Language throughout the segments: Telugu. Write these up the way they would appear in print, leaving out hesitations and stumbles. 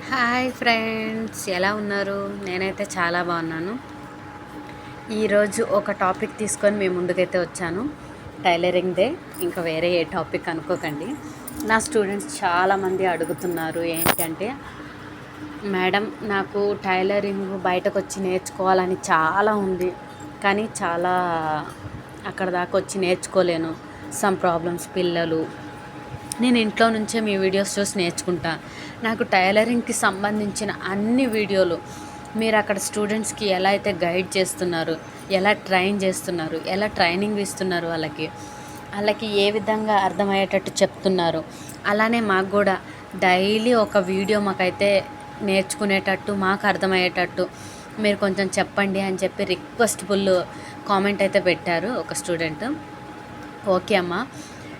హాయ్ ఫ్రెండ్స్, ఎలా ఉన్నారు? నేనైతే చాలా బాగున్నాను. ఈరోజు ఒక టాపిక్ తీసుకొని మీ ముందుకైతే వచ్చాను. Tailoring day. ఇంకా వేరే ఏ టాపిక్ అనుకోకండి. నా స్టూడెంట్స్ చాలామంది అడుగుతున్నారు ఏంటంటే, మేడం నాకు టైలరింగ్ బయటకు వచ్చి నేర్చుకోవాలని చాలా ఉంది, కానీ చాలా అక్కడ దాకా వచ్చి నేర్చుకోలేను. సమ్ ప్రాబ్లమ్స్, పిల్లలు, నేను ఇంట్లో నుంచే మీ వీడియోస్ చూసి నేర్చుకుంటా. నాకు టైలరింగ్కి సంబంధించిన అన్ని వీడియోలు మీరు అక్కడ స్టూడెంట్స్కి ఎలా అయితే గైడ్ చేస్తున్నారు, ఎలా ట్రైన్ చేస్తున్నారు, ఎలా ట్రైనింగ్ ఇస్తున్నారు, వాళ్ళకి ఏ విధంగా అర్థమయ్యేటట్టు చెప్తున్నారు, అలానే మాకు కూడా డైలీ ఒక వీడియో మాకైతే నేర్చుకునేటట్టు, మాకు అర్థమయ్యేటట్టు మీరు కొంచెం చెప్పండి అని చెప్పి రిక్వెస్ట్ఫుల్ కామెంట్ అయితే పెట్టారు ఒక స్టూడెంట్. ఓకే అమ్మా,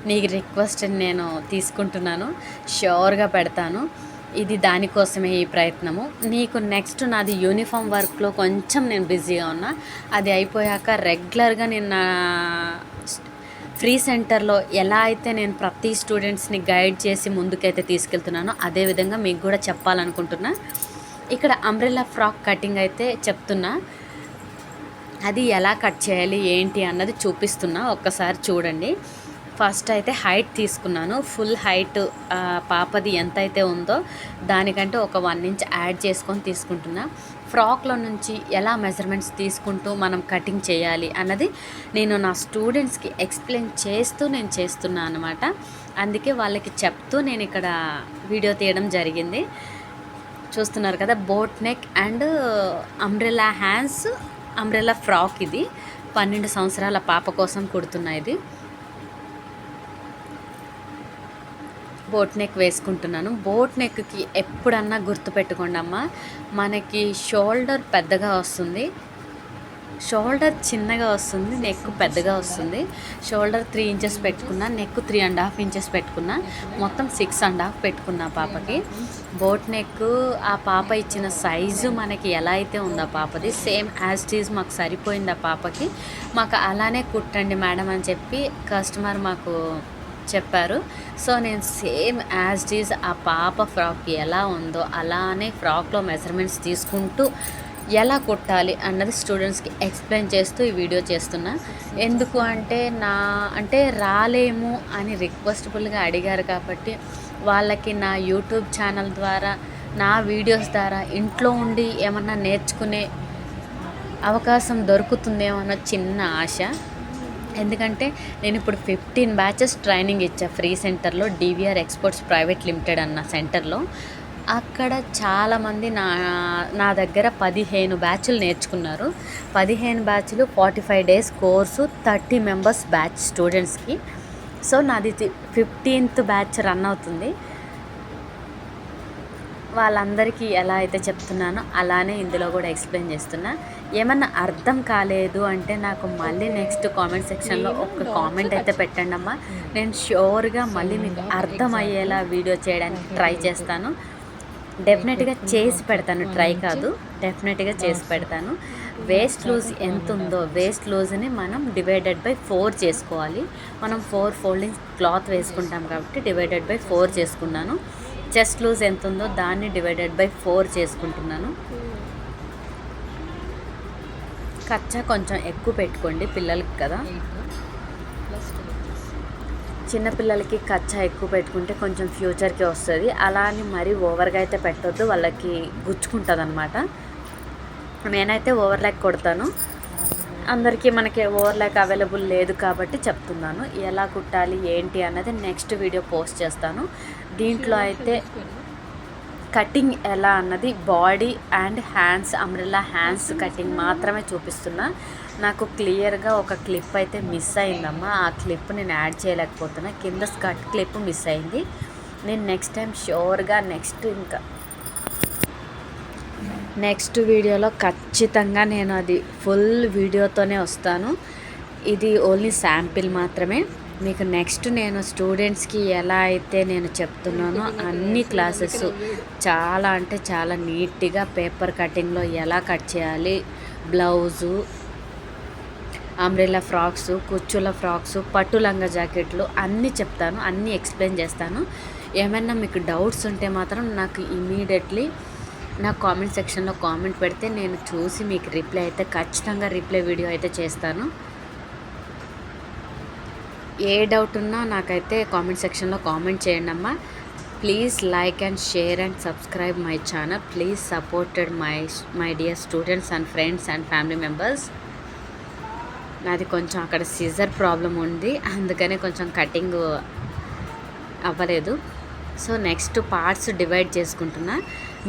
నీకు రిక్వెస్ట్ నేను తీసుకుంటున్నాను, ష్యూర్గా పెడతాను. ఇది దానికోసమే ఈ ప్రయత్నము. నీకు నెక్స్ట్ నాది యూనిఫామ్ వర్క్లో కొంచెం నేను బిజీగా ఉన్నా. అది అయిపోయాక రెగ్యులర్గా నేను నా ఫ్రీ సెంటర్లో ఎలా అయితే నేను ప్రతి స్టూడెంట్స్ని గైడ్ చేసి ముందుకైతే తీసుకెళ్తున్నానో అదేవిధంగా మీకు కూడా చెప్పాలనుకుంటున్నా. ఇక్కడ అంబ్రెల్లా ఫ్రాక్ కటింగ్ అయితే చెప్తున్నా, అది ఎలా కట్ చేయాలి ఏంటి అన్నది చూపిస్తున్నా, ఒక్కసారి చూడండి. ఫస్ట్ అయితే హైట్ తీసుకున్నాను. ఫుల్ హైట్ పాపది ఎంత అయితే ఉందో దానికంటే ఒక 1 ఇంచ్ యాడ్ చేసుకొని తీసుకుంటున్నా. ఫ్రాక్లో నుంచి ఎలా మెజర్మెంట్స్ తీసుకుంటూ మనం కటింగ్ చేయాలి అన్నది నేను నా స్టూడెంట్స్కి ఎక్స్ప్లెయిన్ చేస్తూ నేను చేస్తున్నా అనమాట. అందుకే వాళ్ళకి చెప్తూ నేను ఇక్కడ వీడియో తీయడం జరిగింది. చూస్తున్నారు కదా, boat neck and umbrella hands, umbrella frock. ఇది 12 సంవత్సరాల పాప కోసం కుడుతున్నా. ఇది బోట్ నెక్ వేసుకుంటున్నాను. బోట్ నెక్కి ఎప్పుడన్నా గుర్తుపెట్టుకోండి అమ్మ, మనకి షోల్డర్ పెద్దగా వస్తుంది, షోల్డర్ చిన్నగా వస్తుంది, నెక్ పెద్దగా వస్తుంది. షోల్డర్ 3 ఇంచెస్ పెట్టుకున్నా, నెక్ 3.5 ఇంచెస్ పెట్టుకున్నా, మొత్తం 6.5 పెట్టుకున్నా పాపకి. బోట్ నెక్ ఆ పాప ఇచ్చిన సైజు మనకి ఎలా అయితే ఉందో ఆ పాపది సేమ్ యాజ్ ఇట్ ఈజ్ మాకు సరిపోయింది ఆ పాపకి. మాకు అలానే కుట్టండి మేడం అని చెప్పి కస్టమర్ మాకు చెప్పారు. సో నేను సేమ్ యాజ్ ఇట్ ఈజ్ ఆ పాప ఫ్రాక్ ఎలా ఉందో అలానే ఫ్రాక్లో మెజర్మెంట్స్ తీసుకుంటూ ఎలా కుట్టాలి అన్నది స్టూడెంట్స్కి ఎక్స్ప్లెయిన్ చేస్తూ ఈ వీడియో చేస్తున్నా. ఎందుకు అంటే రాలేము అని రిక్వెస్టబుల్గా అడిగారు కాబట్టి వాళ్ళకి నా యూట్యూబ్ ఛానల్ ద్వారా, నా వీడియోస్ ద్వారా ఇంట్లో ఉండి ఏమన్నా నేర్చుకునే అవకాశం దొరుకుతుందేమో అన్న చిన్న ఆశ. ఎందుకంటే నేను ఇప్పుడు 15 బ్యాచెస్ ట్రైనింగ్ ఇచ్చా ఫ్రీ సెంటర్లో, డివిఆర్ ఎక్స్పోర్ట్స్ ప్రైవేట్ లిమిటెడ్ అన్న సెంటర్లో. అక్కడ చాలామంది నా దగ్గర 15 బ్యాచ్లు నేర్చుకున్నారు. 15 బ్యాచ్లు 45 డేస్ కోర్సు, 30 మెంబర్స్ బ్యాచ్ స్టూడెంట్స్కి. సో నాది 15th బ్యాచ్ రన్ అవుతుంది. వాళ్ళందరికీ ఎలా అయితే చెప్తున్నానో అలానే ఇందులో కూడా ఎక్స్ప్లెయిన్ చేస్తున్నా. ఏమన్నా అర్థం కాలేదు అంటే నాకు మళ్ళీ నెక్స్ట్ కామెంట్ సెక్షన్లో ఒక కామెంట్ అయితే పెట్టండి అమ్మా. నేను ష్యూర్గా మళ్ళీ మీకు అర్థమయ్యేలా వీడియో చేయడానికి ట్రై చేస్తాను. డెఫినెట్గా చేసి పెడతాను, ట్రై కాదు, డెఫినెట్గా చేసి పెడతాను. వేస్ట్ లూజ్ ఎంత ఉందో వేస్ట్ లూజ్ని మనం డివైడెడ్ బై 4 చేసుకోవాలి. మనం 4 ఫోల్డింగ్ క్లాత్ వేసుకుంటాం కాబట్టి డివైడెడ్ బై 4 చేసుకున్నాను. చెస్ట్ లూజ్ ఎంత ఉందో దాన్ని డివైడెడ్ బై 4 చేసుకుంటున్నాను. కచ్చా కొంచెం ఎక్కువ పెట్టుకోండి పిల్లలకి కదా, చిన్నపిల్లలకి కచ్చా ఎక్కువ పెట్టుకుంటే కొంచెం ఫ్యూచర్కి వస్తుంది. అలా అని మరీ ఓవర్గా అయితే పెట్టొద్దు, వాళ్ళకి గుచ్చుకుంటుంది అనమాట. నేనైతే ఓవర్లాక్ కొడతాను. అందరికీ మనకి ఓవర్లాక్ అవైలబుల్ లేదు కాబట్టి చెప్తున్నాను. ఎలా కుట్టాలి ఏంటి అన్నది నెక్స్ట్ వీడియో పోస్ట్ చేస్తాను. దీంట్లో అయితే కటింగ్ ఎలా అన్నది body and hands, umbrella hands cutting మాత్రమే చూపిస్తున్నా. నాకు క్లియర్గా ఒక క్లిప్ అయితే మిస్ అయిందమ్మా, ఆ క్లిప్ నేను యాడ్ చేయలేకపోతున్నా. కింద స్కర్ట్ క్లిప్ మిస్ అయింది. నేను నెక్స్ట్ టైం ష్యూర్గా నెక్స్ట్ వీడియోలో ఖచ్చితంగా నేను అది ఫుల్ వీడియోతోనే వస్తాను. ఇది ఓన్లీ శాంపిల్ మాత్రమే. మీకు నెక్స్ట్ నేను స్టూడెంట్స్కి ఎలా అయితే నేను చెప్తున్నానో అన్ని క్లాసెస్ చాలా అంటే చాలా నీట్గా పేపర్ కటింగ్లో ఎలా కట్ చేయాలి, బ్లౌజు, అంబ్రెల్లా ఫ్రాక్స్, కుచ్చుల ఫ్రాక్స్, పట్టు లంగా జాకెట్లు అన్నీ చెప్తాను, అన్నీ ఎక్స్ప్లెయిన్ చేస్తాను. ఏమైనా మీకు డౌట్స్ ఉంటే మాత్రం నాకు ఇమీడియట్లీ నా కామెంట్ సెక్షన్లో కామెంట్ పెడితే నేను చూసి మీకు రిప్లై అయితే ఖచ్చితంగా రిప్లై వీడియో అయితే చేస్తాను. ఏ డౌట్ ఉన్నా నాకైతే కామెంట్ సెక్షన్లో కామెంట్ చేయండి అమ్మా. Please like and share and subscribe my channel. Please supported my dear students and friends and family members. నాది కొంచెం అక్కడ సిజర్ ప్రాబ్లం ఉంది, అందుకనే కొంచెం కటింగ్ అవ్వలేదు. సో నెక్స్ట్ పార్ట్స్ డివైడ్ చేసుకుంటున్నా.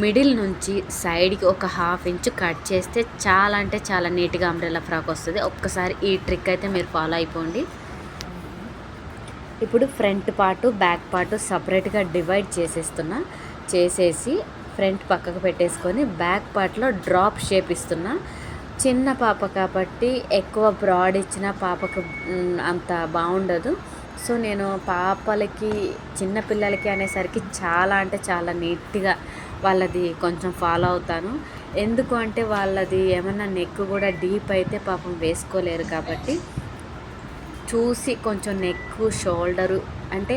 మిడిల్ నుంచి సైడ్కి ఒక 1/2 ఇంచ్ కట్ చేస్తే చాలా అంటే చాలా నీట్గా అంబ్రెల్లా ఫ్రాక్ వస్తుంది. ఒక్కసారి ఈ ట్రిక్ అయితే మీరు ఫాలో అయిపోండి. ఇప్పుడు ఫ్రంట్ పార్టు బ్యాక్ పార్టు సపరేట్గా డివైడ్ చేసేసి ఫ్రంట్ పక్కకు పెట్టేసుకొని బ్యాక్ పార్ట్లో డ్రాప్ షేప్ ఇస్తున్నా. చిన్న పాప కాబట్టి ఎక్కువ బ్రాడ్ ఇచ్చిన పాపకు అంత బాగుండదు. సో నేను పాపలకి చిన్నపిల్లలకి అనేసరికి చాలా అంటే చాలా నీట్గా వాళ్ళది కొంచెం ఫాలో అవుతాను. ఎందుకు అంటే వాళ్ళది ఏమన్నా నెక్ కూడా డీప్ అయితే పాపం వేసుకోలేరు కాబట్టి చూసి కొంచెం నెక్ షోల్డరు అంటే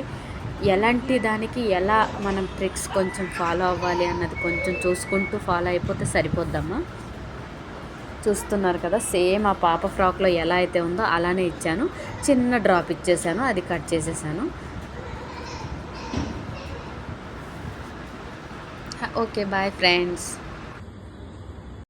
ఎలాంటి దానికి ఎలా మనం ట్రిక్స్ కొంచెం ఫాలో అవ్వాలి అన్నది కొంచెం చూసుకుంటూ ఫాలో అయిపోతే సరిపోద్దమ్మా. చూస్తున్నారు కదా, సేమ్ ఆ పాప ఫ్రాక్లో ఎలా అయితే ఉందో అలానే ఇచ్చాను. చిన్న డ్రాప్ ఇచ్చేసాను, అది కట్ చేసేసాను. Okay, bye friends.